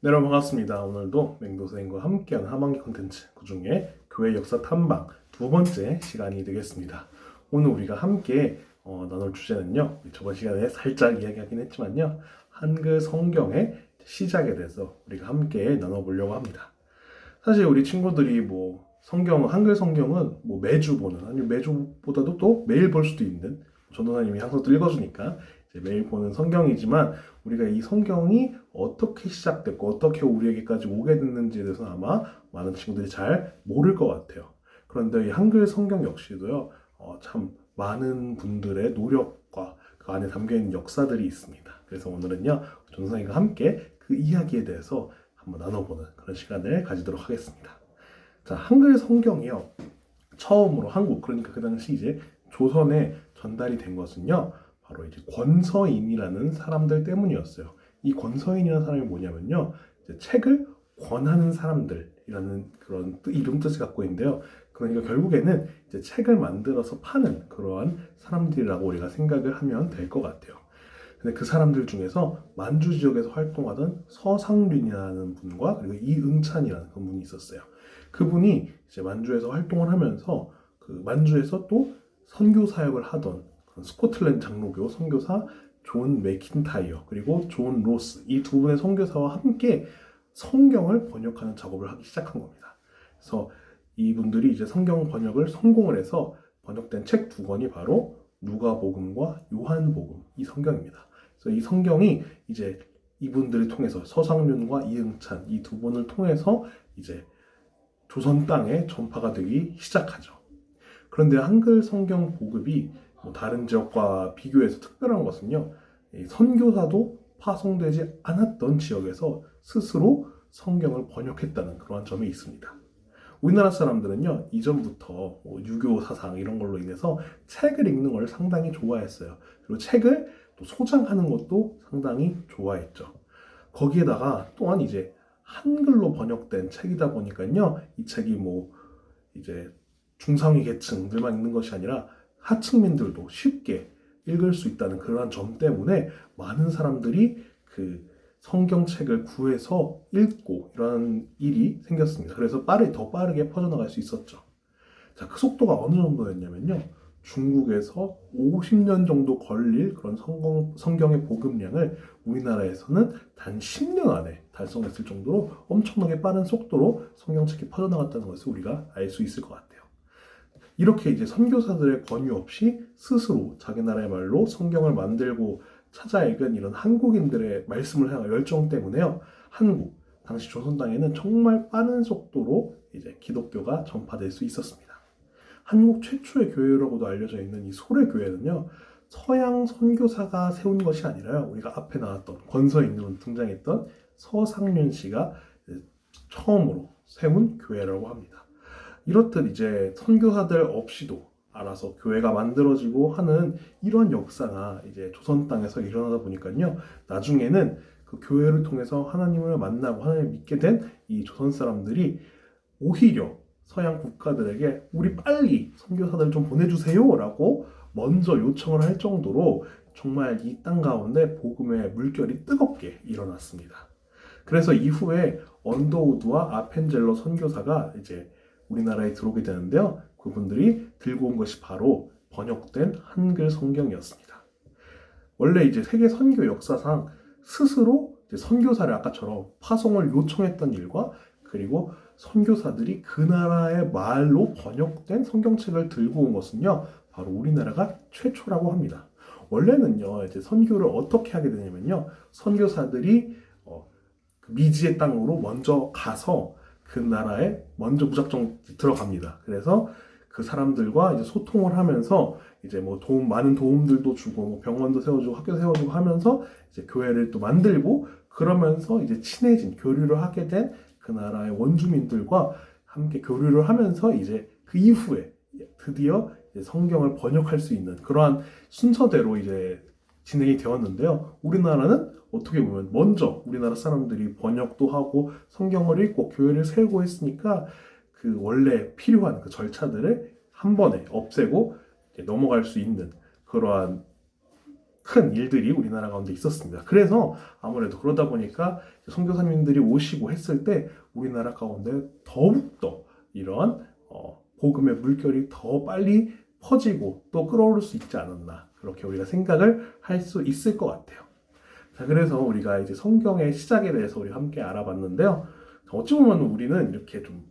네, 여러분 반갑습니다. 오늘도 맹도선생과 함께하는 하반기 콘텐츠, 그 중에 교회 역사 탐방 두 번째 시간이 되겠습니다. 오늘 우리가 함께 나눌 주제는요, 저번 시간에 살짝 이야기하긴 했지만요, 한글 성경의 시작에 대해서 우리가 함께 나눠보려고 합니다. 사실 우리 친구들이 한글 성경은 매주 보는, 아니면 매주보다도 또 매일 볼 수도 있는, 전도사님이 항상 또 읽어주니까 이제 매일 보는 성경이지만, 우리가 이 성경이 어떻게 시작됐고 어떻게 우리에게까지 오게 됐는지에 대해서 아마 많은 친구들이 잘 모를 것 같아요. 그런데 이 한글 성경 역시도요, 참 많은 분들의 노력과 그 안에 담겨있는 역사들이 있습니다. 그래서 오늘은요, 전도사님과 함께 그 이야기에 대해서 한번 나눠보는 그런 시간을 가지도록 하겠습니다. 자, 한글 성경이요, 처음으로 한국, 그러니까 그 당시 이제 조선에 전달이 된 것은요, 바로 이제 권서인이라는 사람들 때문이었어요. 이 권서인이라는 사람이 뭐냐면요, 이제 책을 권하는 사람들이라는 그런 이름 뜻을 갖고 있는데요. 그러니까 결국에는 이제 책을 만들어서 파는 그러한 사람들이라고 우리가 생각을 하면 될 것 같아요. 근데 그 사람들 중에서 만주 지역에서 활동하던 서상륜이라는 분과 그리고 이응찬이라는 그런 분이 있었어요. 그분이 이제 만주에서 활동을 하면서 그 만주에서 또 선교 사역을 하던 스코틀랜드 장로교 선교사 존 맥킨타이어 그리고 존 로스, 이 두 분의 선교사와 함께 성경을 번역하는 작업을 하기 시작한 겁니다. 그래서 이분들이 이제 성경 번역을 성공을 해서 번역된 책 두 권이 바로 누가복음과 요한복음, 이 성경입니다. 그래서 이 성경이 이제 이분들을 통해서, 서상륜과 이응찬 이 두 분을 통해서 이제 조선 땅에 전파가 되기 시작하죠. 그런데 한글 성경 보급이 다른 지역과 비교해서 특별한 것은요, 선교사도 파송되지 않았던 지역에서 스스로 성경을 번역했다는 그러한 점이 있습니다. 우리나라 사람들은요, 이전부터 유교 사상 이런 걸로 인해서 책을 읽는 걸 상당히 좋아했어요. 그리고 책을 또 소장하는 것도 상당히 좋아했죠. 거기에다가 또한 이제 한글로 번역된 책이다 보니까요, 이 책이 이제 중상위 계층들만 읽는 것이 아니라 하층민들도 쉽게 읽을 수 있다는 그러한 점 때문에 많은 사람들이 그 성경책을 구해서 읽고 이런 일이 생겼습니다. 그래서 더 빠르게 퍼져나갈 수 있었죠. 자, 그 속도가 어느 정도였냐면요, 중국에서 50년 정도 걸릴 그런 성경의 복음량을 우리나라에서는 단 10년 안에 달성했을 정도로 엄청나게 빠른 속도로 성경책이 퍼져나갔다는 것을 우리가 알 수 있을 것 같아요. 이렇게 이제 선교사들의 권유 없이 스스로 자기 나라의 말로 성경을 만들고 찾아 읽은 이런 한국인들의 말씀을 향한 열정 때문에요, 당시 조선 땅에는 정말 빠른 속도로 이제 기독교가 전파될 수 있었습니다. 한국 최초의 교회라고도 알려져 있는 이 소래교회는요, 서양 선교사가 세운 것이 아니라요, 우리가 앞에 나왔던 권서인으로 등장했던 서상륜 씨가 처음으로 세운 교회라고 합니다. 이렇듯 이제 선교사들 없이도 알아서 교회가 만들어지고 하는 이런 역사가 이제 조선 땅에서 일어나다 보니까요, 나중에는 그 교회를 통해서 하나님을 만나고 하나님을 믿게 된 이 조선 사람들이 오히려 서양 국가들에게 우리 빨리 선교사들 좀 보내주세요 라고 먼저 요청을 할 정도로 정말 이 땅 가운데 복음의 물결이 뜨겁게 일어났습니다. 그래서 이후에 언더우드와 아펜젤러 선교사가 이제 우리나라에 들어오게 되는데요, 그분들이 들고 온 것이 바로 번역된 한글 성경이었습니다. 원래 이제 세계 선교 역사상 스스로 이제 선교사를 아까처럼 파송을 요청했던 일과, 그리고 선교사들이 그 나라의 말로 번역된 성경책을 들고 온 것은요, 바로 우리나라가 최초라고 합니다. 원래는요, 이제 선교를 어떻게 하게 되냐면요, 선교사들이 미지의 땅으로 먼저 가서 그 나라에 먼저 무작정 들어갑니다. 그래서 그 사람들과 이제 소통을 하면서 이제 많은 도움들도 주고 병원도 세워주고 학교 세워주고 하면서 이제 교회를 또 만들고, 그러면서 이제 친해진, 교류를 하게 된 그 나라의 원주민들과 함께 교류를 하면서 이제 그 이후에 드디어 이제 성경을 번역할 수 있는 그러한 순서대로 이제 진행이 되었는데요. 우리나라는 어떻게 보면 먼저 우리나라 사람들이 번역도 하고 성경을 읽고 교회를 세우고 했으니까 그 원래 필요한 그 절차들을 한 번에 없애고 넘어갈 수 있는 그러한 큰 일들이 우리나라 가운데 있었습니다. 그래서 아무래도 그러다 보니까 선교사님들이 오시고 했을 때 우리나라 가운데 더욱더 이런 복음의 물결이 더 빨리 퍼지고 또 끌어오를 수 있지 않았나, 그렇게 우리가 생각을 할 수 있을 것 같아요. 자, 그래서 우리가 이제 성경의 시작에 대해서 우리 함께 알아봤는데요. 어찌 보면 우리는 이렇게 좀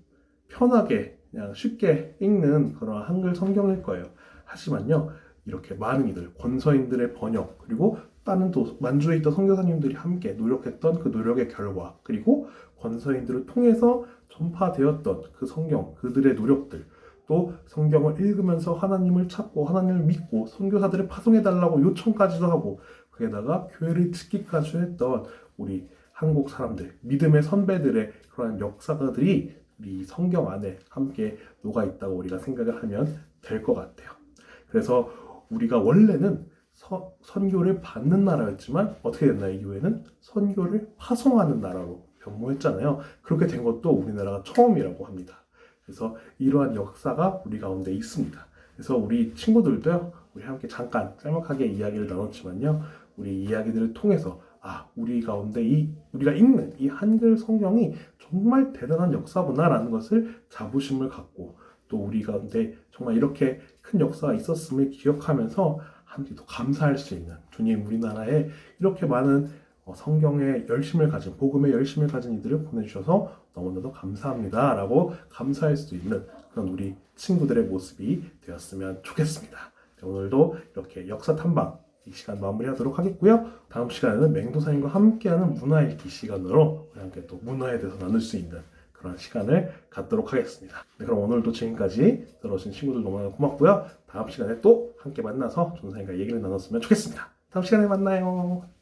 편하게 그냥 쉽게 읽는 그런 한글 성경일 거예요. 하지만요, 이렇게 많은 이들, 권서인들의 번역, 그리고 다른 또 만주에 있던 선교사님들이 함께 노력했던 그 노력의 결과, 그리고 권서인들을 통해서 전파되었던 그 성경, 그들의 노력들, 또 성경을 읽으면서 하나님을 찾고 하나님을 믿고 선교사들을 파송해달라고 요청까지도 하고, 거기에다가 교회를 짓기까지 했던 우리 한국 사람들, 믿음의 선배들의 그런 역사가들이 우리 성경 안에 함께 녹아있다고 우리가 생각을 하면 될 것 같아요. 그래서 우리가 원래는 선교를 받는 나라였지만 어떻게 됐나, 이후에는 선교를 파송하는 나라로 변모했잖아요. 그렇게 된 것도 우리나라가 처음이라고 합니다. 그래서 이러한 역사가 우리 가운데 있습니다. 그래서 우리 친구들도요, 우리 함께 잠깐 짤막하게 이야기를 나눴지만요, 우리 이야기들을 통해서 우리 가운데 우리가 읽는 이 한글 성경이 정말 대단한 역사구나라는 것을 자부심을 갖고, 또 우리 가운데 정말 이렇게 큰 역사가 있었음을 기억하면서 함께 또 감사할 수 있는, 주님 우리나라에 이렇게 많은 성경에 열심을 가진, 복음에 열심을 가진 이들을 보내주셔서 너무나도 감사합니다 라고 감사할 수 있는 그런 우리 친구들의 모습이 되었으면 좋겠습니다. 오늘도 이렇게 역사 탐방 이 시간 마무리하도록 하겠고요. 다음 시간에는 맹도사님과 함께하는 문화 읽기 시간으로 우리 함께 또 문화에 대해서 나눌 수 있는 그런 시간을 갖도록 하겠습니다. 네, 그럼 오늘도 지금까지 들어오신 친구들 너무나 고맙고요. 다음 시간에 또 함께 만나서 전사님과 얘기를 나눴으면 좋겠습니다. 다음 시간에 만나요.